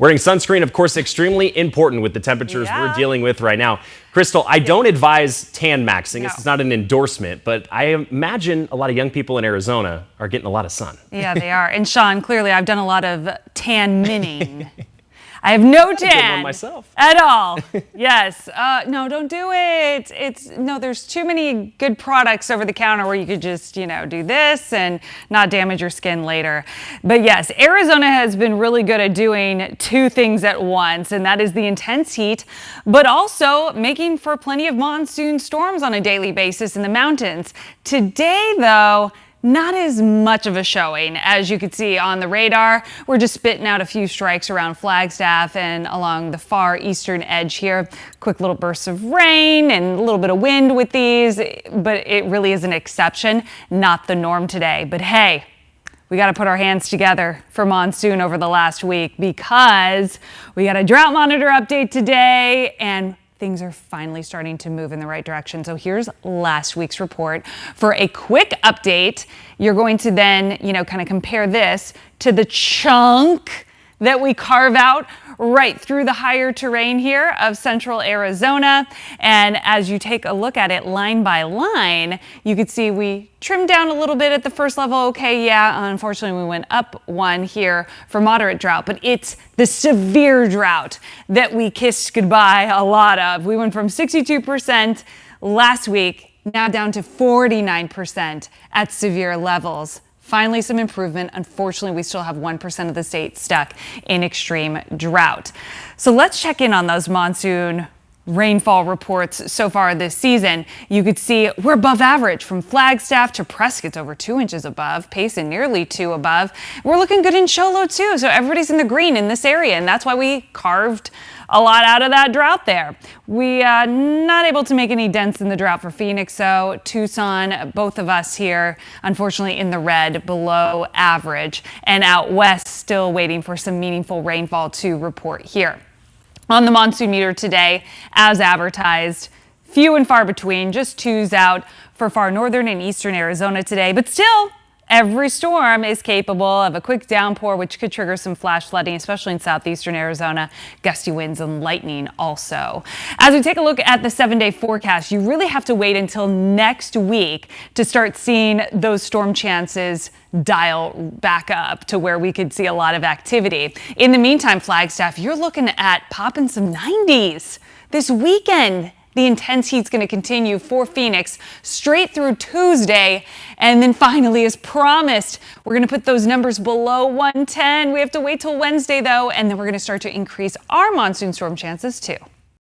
Wearing sunscreen, of course, extremely important with the temperatures we're dealing with right now. Crystal, I don't advise tan maxing. This is not an endorsement, but I imagine a lot of young people in Arizona are getting a lot of sun. Yeah, they are. And Sean, clearly I've done a lot of tan minning. I have no tan myself. at all. Yes. No, don't do it. There's too many good products over the counter where you could just, do this and not damage your skin later. But yes, Arizona has been really good at doing two things at once, and that is the intense heat, but also making for plenty of monsoon storms on a daily basis in the mountains. Today, though, not as much of a showing. As you can see on the radar, we're just spitting out a few strikes around Flagstaff and along the far eastern edge here. Quick little bursts of rain and a little bit of wind with these, but it really is an exception, not the norm today. But hey, we got to put our hands together for monsoon over the last week because we got a drought monitor update today and things are finally starting to move in the right direction. So here's last week's report. For a quick update, you're going to then, kind of compare this to the chunk that we carve out right through the higher terrain here of central Arizona. And as you take a look at it line by line, you could see we trimmed down a little bit at the first level. Okay, yeah, unfortunately we went up one here for moderate drought, but it's the severe drought that we kissed goodbye a lot of. We went from 62% last week, now down to 49% at severe levels. Finally, some improvement. Unfortunately, we still have 1% of the state stuck in extreme drought. So let's check in on those monsoon rainfall reports so far this season. You could see we're above average from Flagstaff to Prescott's over 2 inches above, Payson nearly 2 above. We're looking good in Show Low too. So everybody's in the green in this area, and that's why we carved a lot out of that drought there. We not able to make any dents in the drought for Phoenix, so Tucson, both of us here, unfortunately in the red, below average, and out west still waiting for some meaningful rainfall to report here. On the monsoon meter today, as advertised, few and far between, just twos out for far northern and eastern Arizona today, but still, every storm is capable of a quick downpour, which could trigger some flash flooding, especially in southeastern Arizona, gusty winds and lightning also. As we take a look at the 7-day forecast, you really have to wait until next week to start seeing those storm chances dial back up to where we could see a lot of activity. In the meantime, Flagstaff, you're looking at popping some 90s this weekend. The intense heat's going to continue for Phoenix straight through Tuesday. And then finally, as promised, we're going to put those numbers below 110. We have to wait till Wednesday, though, and then we're going to start to increase our monsoon storm chances, too.